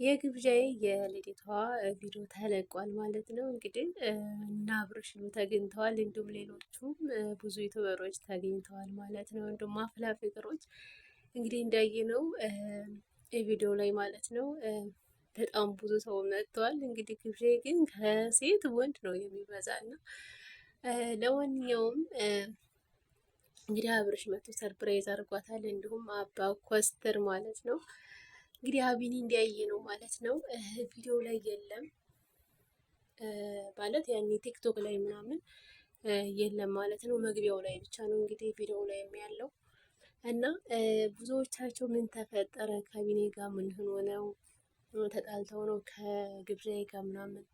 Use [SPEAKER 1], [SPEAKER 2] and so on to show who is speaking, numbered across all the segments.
[SPEAKER 1] የግብዣዬ የልደቷ ቪዲዮ ተለቋል ማለት ነው። እንግዲህ እና አብርሽ ተገኝተዋል፣ እንዲሁም ሌሎቹም ብዙ ዩቱበሮች ተገኝተዋል ማለት ነው። እንዲሁም አፍላ ፍቅሮች እንግዲህ እንዳየነው የቪዲዮ ላይ ማለት ነው በጣም ብዙ ሰው መጥተዋል። እንግዲህ ግብዣዬ ግን ከሴት ወንድ ነው የሚበዛና ለማንኛውም እንግዲህ አብርሽ መቶ ሰርፕራይዝ አድርጓታል። እንዲሁም አባ ኮስተር ማለት ነው እንግዲህ አቢኒ እንዲያየ ነው ማለት ነው። ቪዲዮ ላይ የለም ማለት ያኔ ቲክቶክ ላይ ምናምን የለም ማለት ነው። መግቢያው ላይ ብቻ ነው እንግዲህ ቪዲዮ ላይ ያለው እና ብዙዎቻቸው ምን ተፈጠረ ከቢኒ ጋር ምን ሆነው ተጣልተው ነው ከግብዣዬ ጋር ምናምን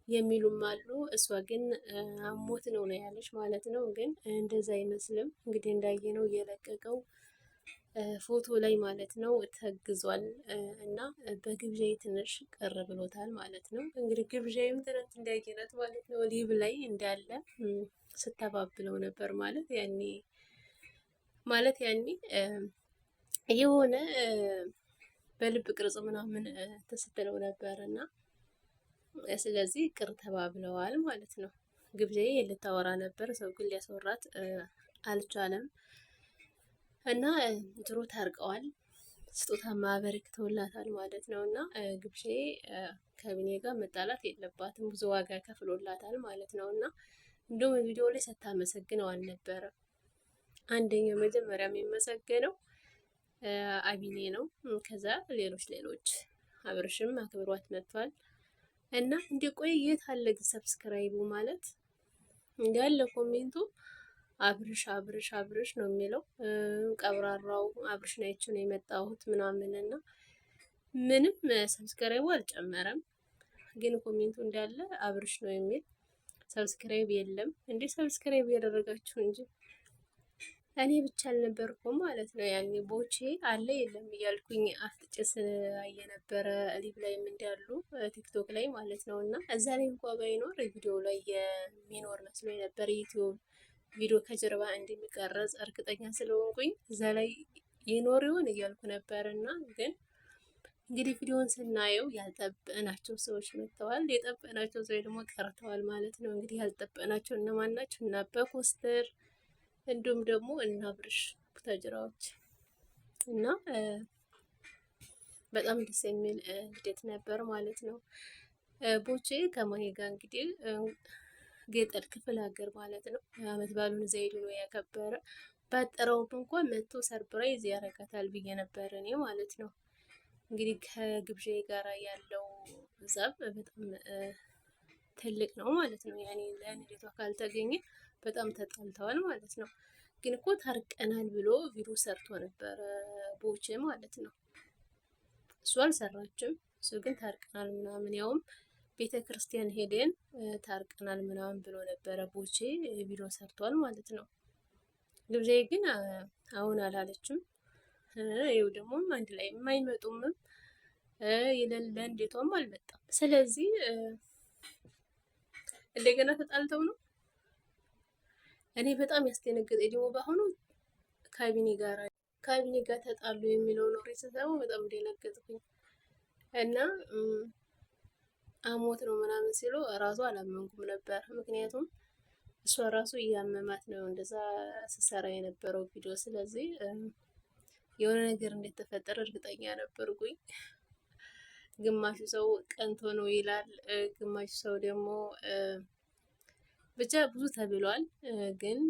[SPEAKER 1] የሚሉም አሉ። እሷ ግን አሞት ነው ያለች ማለት ነው። ግን እንደዛ አይመስልም እንግዲህ እንዳየነው የለቀቀው ፎቶ ላይ ማለት ነው ተግዟል እና በግብዣዬ ትንሽ ቀር ብሎታል ማለት ነው። እንግዲህ ግብዣዬም ትናንት እንዳየናት ማለት ነው ሊብ ላይ እንዳለ ስተባብለው ነበር ያኔ የሆነ በልብ ቅርጽ ምናምን ተስትለው ነበር እና ስለዚህ ቅር ተባብለዋል ማለት ነው። ግብዣዬ ልታወራ ነበር፣ ሰው ግን ሊያስወራት አልቻለም እና ድሮ ታርቀዋል። ስጦታ አበርክተውላታል ማለት ነው እና ግብዣዬ ከቢኒ ጋር መጣላት የለባትም፣ ብዙ ዋጋ ከፍሎላታል ማለት ነው እና እንደውም ቪዲዮ ላይ ስታመሰግነው አልነበረም። አንደኛው መጀመሪያ የሚመሰገነው አቢኔ ነው። ከዛ ሌሎች አብርሽም አክብሯት መጥቷል እና እንደ ቆይ የት አለ ሰብስክራይቡ ማለት እንዳለ ኮሜንቱ አብርሽ አብርሽ አብርሽ ነው የሚለው። ቀብራራው አብርሽ ናቸው ነው የመጣሁት ምናምን እና ምንም ሰብስክራይቡ አልጨመረም፣ ግን ኮሜንቱ እንዳለ አብርሽ ነው የሚል ሰብስክራይብ የለም። እንዴ ሰብስክራይብ ያደረጋችሁ እንጂ እኔ ብቻ አልነበርኩም ማለት ነው። ያኔ ቦቼ አለ የለም እያልኩኝ አፍጥጬ ስላየ ነበረ ሊቭ ላይም እንዳሉ ቲክቶክ ላይ ማለት ነው እና እዛ ላይ እንኳ ባይኖር ቪዲዮ ላይ የሚኖር መስሎ ነበር። ዩቲዩብ ቪዲዮ ከጀርባ እንደሚቀረጽ እርግጠኛ ስለሆንኩኝ እዛ ላይ ይኖር ይሆን እያልኩ ነበር እና ግን እንግዲህ ቪዲዮውን ስናየው ያልጠበናቸው ሰዎች መጥተዋል፣ የጠበናቸው ሰዎች ደግሞ ቀርተዋል ማለት ነው። እንግዲህ ያልጠበናቸው እነማን ናቸው? እና በፖስተር እንዲሁም ደግሞ እና አብርሽ ቡታጅራዎች እና በጣም ደስ የሚል ልደት ነበር ማለት ነው። ቦቼ ከማሄ ጋር እንግዲህ ገጠር ክፍለ ሀገር ማለት ነው አመት ባሉን ዘይድ ነው ያከበረ። ባጠረውም እንኳን መጥቶ ሰርፕራይዝ ያረጋታል ብዬ ነበር እኔ ማለት ነው። እንግዲህ ከግብዣዬ ጋር ያለው ዛብ በጣም ትልቅ ነው ማለት ነው። ያኔ ለልደቷ ካልተገኘ በጣም ተጣልተዋል ማለት ነው። ግን እኮ ታርቀናል ብሎ ቪዲዮ ሰርቶ ነበረ ቦቼ ማለት ነው። እሱ አልሰራችም፣ እሱ ግን ታርቀናል ምናምን ያውም ቤተ ክርስቲያን ሄደን ታርቀናል ምናምን ብሎ ነበረ ቦቼ ቪዲዮ ሰርቷል ማለት ነው። ግብዣዬ ግን አሁን አላለችም። ይኸው ደግሞ አንድ ላይ የማይመጡምም ለእንዴቷም አልመጣም። ስለዚህ እንደገና ተጣልተው ነው። እኔ በጣም ያስደነገጠኝ ደግሞ በአሁኑ ካቢኔ ጋር ተጣሉ የሚለው ነው ስሰማ በጣም ደነገጥኩኝ እና አሞት ነው ምናምን ሲሉ እራሱ አላመንኩም ነበር። ምክንያቱም እሷ ራሱ እያመማት ነው እንደዛ ስሰራ የነበረው ቪዲዮ። ስለዚህ የሆነ ነገር እንደተፈጠረ እርግጠኛ ነበርኩኝ። ግማሹ ሰው ቀንቶ ነው ይላል፣ ግማሹ ሰው ደግሞ ብቻ ብዙ ተብሏል። ግን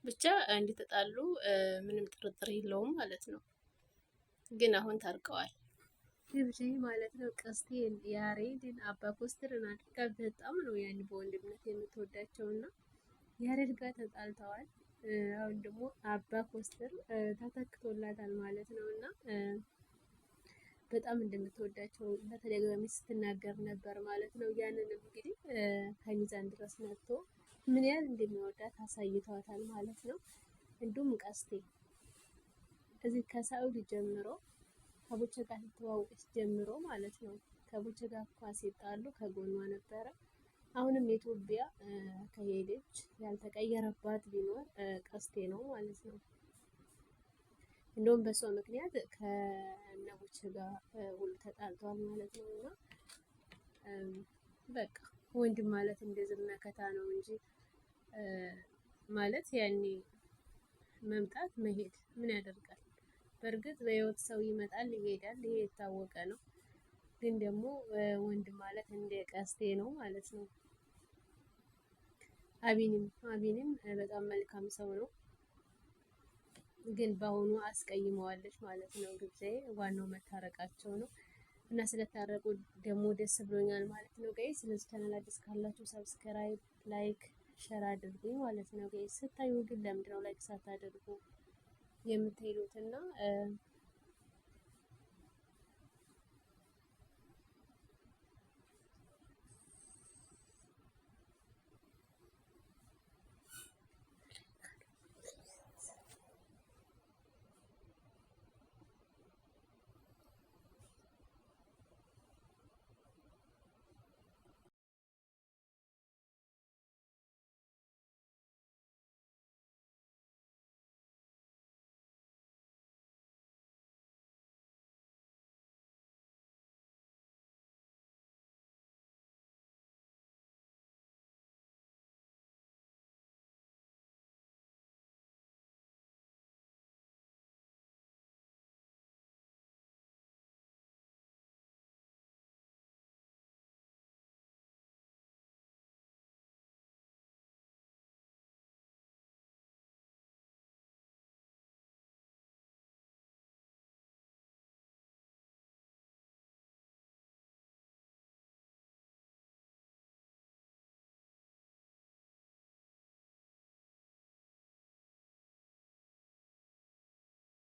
[SPEAKER 1] ብቻ እንዲተጣሉ ምንም ጥርጥር የለውም ማለት ነው። ግን አሁን ታርቀዋል። ግብዣ ማለት ነው ቀስቴን ያሬድን አባ ኮስትርን አድርጋ በጣም ነው ያን በወንድምነት የምትወዳቸው እና ያሬድ ጋር ተጣልተዋል። አሁን ደግሞ አባ ኮስተር ተተክቶላታል ማለት ነው እና በጣም እንደምትወዳቸው በተደጋጋሚ ስትናገር ነበር ማለት ነው። ያንንም እንግዲህ ከሚዛን ድረስ መጥቶ ምን ያህል እንደሚወዳት አሳይተዋታል ማለት ነው። እንዲሁም ቀስቴ እዚህ ከሳውዲ ጀምሮ ከቦቼ ጋር ስትዋወቅ ጀምሮ ማለት ነው ከቦቼ ጋር እንኳን ሲጣሉ ከጎኗ ነበረ። አሁንም ኢትዮጵያ ከሄደች ያልተቀየረባት ቢኖር ቀስቴ ነው ማለት ነው። እንደውም በሷ ምክንያት ከነቦቼ ቤተሰቦች ጋር ሁሉ ተጣልቷል ማለት ነው። እና በቃ ወንድም ማለት እንደዚህ መከታ ነው እንጂ ማለት ያኔ መምጣት መሄድ ምን ያደርጋል? በእርግጥ በህይወት ሰው ይመጣል ይሄዳል፣ ይሄ የታወቀ ነው። ግን ደግሞ ወንድም ማለት እንደ ቀስቴ ነው ማለት ነው። አቢንም በጣም መልካም ሰው ነው። ግን በአሁኑ አስቀይመዋለች ማለት ነው ግብፄ። ዋናው መታረቃቸው ነው እና ስለታረቁ ደግሞ ደስ ብሎኛል ማለት ነው ጋይ። ስለዚህ ቻናል አዲስ ካላችሁ ሰብስክራይብ፣ ላይክ፣ ሸር አድርጉኝ ማለት ነው ጋይ። ስታዩ ግን ለምንድነው ላይክ ሳታደርጉ የምትሄዱት? እና